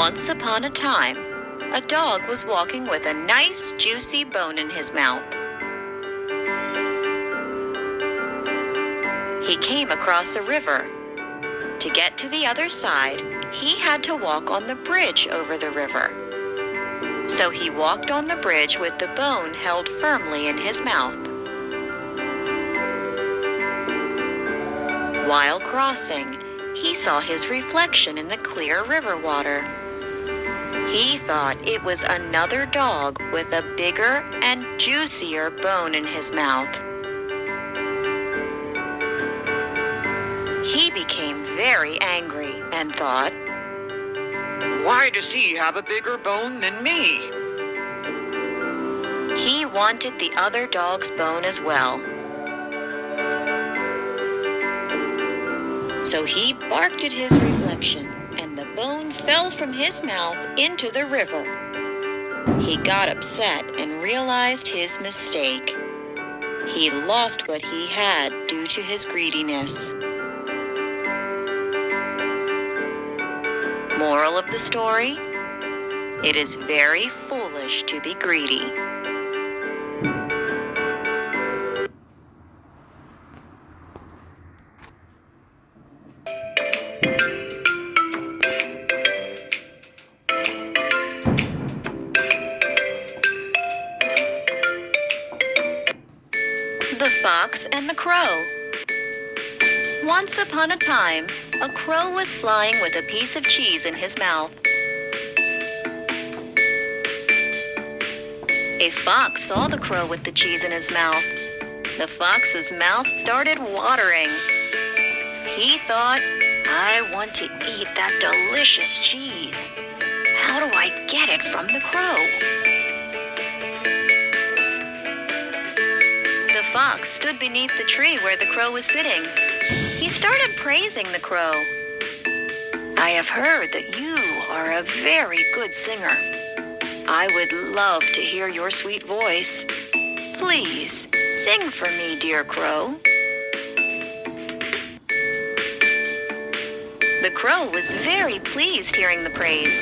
Once upon a time, a dog was walking with a nice, juicy bone in his mouth. He came across a river. To get to the other side, he had to walk on the bridge over the river. So he walked on the bridge with the bone held firmly in his mouth. While crossing, he saw his reflection in the clear river water. He thought it was another dog with a bigger and juicier bone in his mouth. He became very angry and thought, "Why does he have a bigger bone than me?" He wanted the other dog's bone as well. So he barked at his reflection, and the bone fell from his mouth into the river. He got upset and realized his mistake. He lost what he had due to his greediness. Moral of the story: it is very foolish to be greedy. The Fox and the Crow. Once upon a time, a crow was flying with a piece of cheese in his mouth. A fox saw the crow with the cheese in his mouth. The fox's mouth started watering. He thought, "I want to eat that delicious cheese. How do I get it from the crow?" The fox stood beneath the tree where the crow was sitting. He started praising the crow. "I have heard that you are a very good singer. I would love to hear your sweet voice. Please, sing for me, dear crow." The crow was very pleased hearing the praise.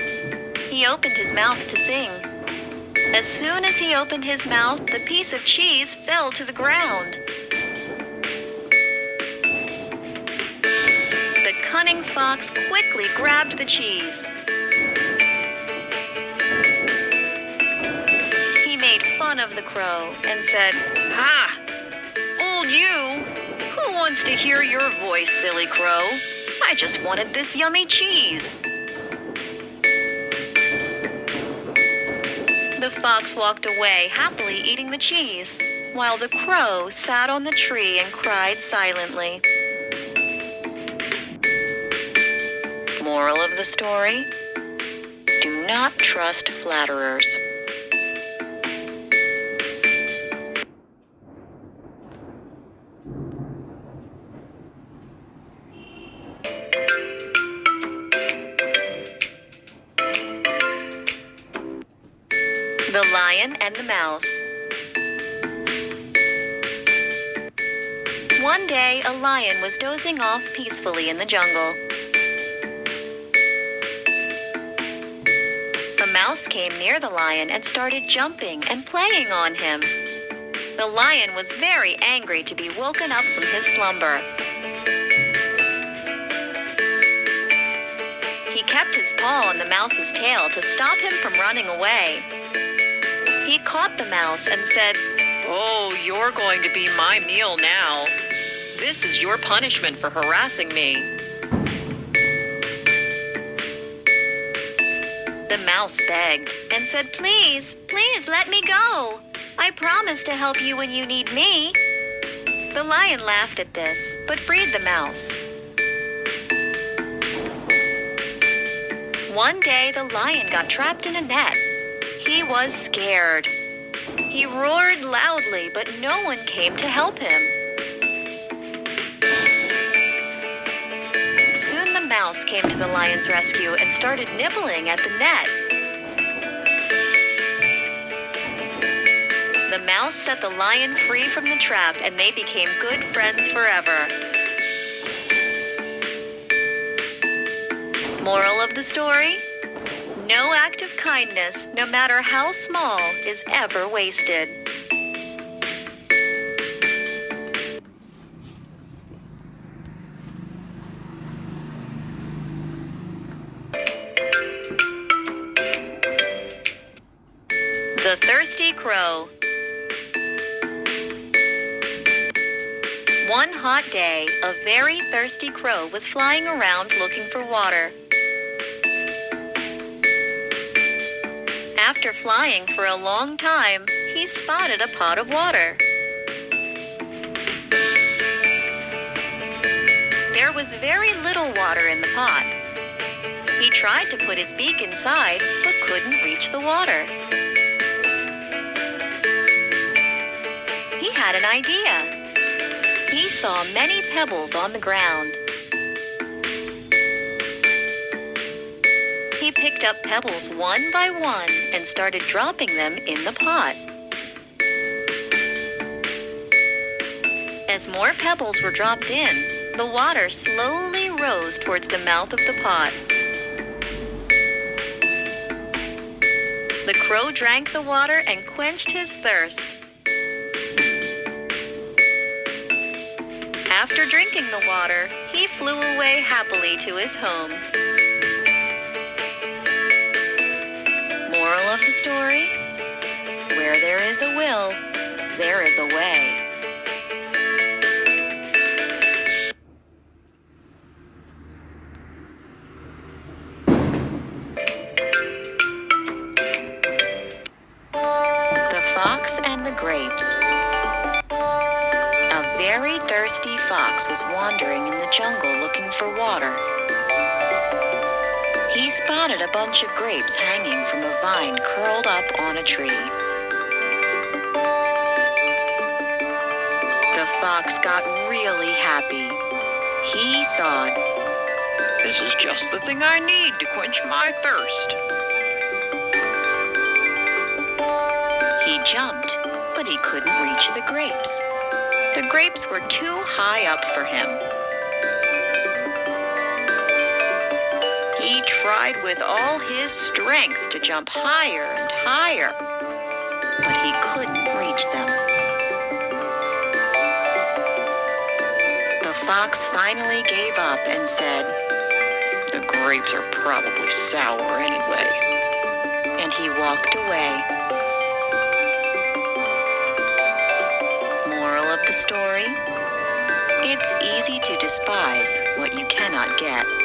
He opened his mouth to sing. As soon as he opened his mouth, the piece of cheese fell to the ground. The cunning fox quickly grabbed the cheese. He made fun of the crow and said, "Ha! Fooled you! Who wants to hear your voice, silly crow? I just wanted this yummy cheese." The fox walked away, happily eating the cheese, while the crow sat on the tree and cried silently. Moral of the story: do not trust flatterers. The Lion and the Mouse. One day, a lion was dozing off peacefully in the jungle. A mouse came near the lion and started jumping and playing on him. The lion was very angry to be woken up from his slumber. He kept his paw on the mouse's tail to stop him from running away. He caught the mouse and said, "Oh, you're going to be my meal now. This is your punishment for harassing me." The mouse begged and said, "Please, please let me go. I promise to help you when you need me." The lion laughed at this, but freed the mouse. One day, the lion got trapped in a net. He was scared. He roared loudly, but no one came to help him. Soon the mouse came to the lion's rescue and started nibbling at the net. The mouse set the lion free from the trap, and they became good friends forever. Moral of the story: No act of kindness, no matter how small, is ever wasted. The Thirsty Crow. One hot day, a very thirsty crow was flying around looking for water. After flying for a long time, he spotted a pot of water. There was very little water in the pot. He tried to put his beak inside, but couldn't reach the water. He had an idea. He saw many pebbles on the ground. He picked up pebbles one by one and started dropping them in the pot. As more pebbles were dropped in, the water slowly rose towards the mouth of the pot. The crow drank the water and quenched his thirst. After drinking the water, he flew away happily to his home. Moral of the story? Where there is a will, there is a way. The Fox and the Grapes. A very thirsty fox was wandering in the jungle looking for water. He spotted a bunch of grapes hanging from a vine curled up on a tree. The fox got really happy. He thought, This is just the thing I need to quench my thirst. He jumped, but he couldn't reach the grapes. The grapes were too high up for him. He tried with all his strength to jump higher and higher, but he couldn't reach them. The fox finally gave up and said, The grapes are probably sour anyway. And he walked away. Moral of the story? It's easy to despise what you cannot get.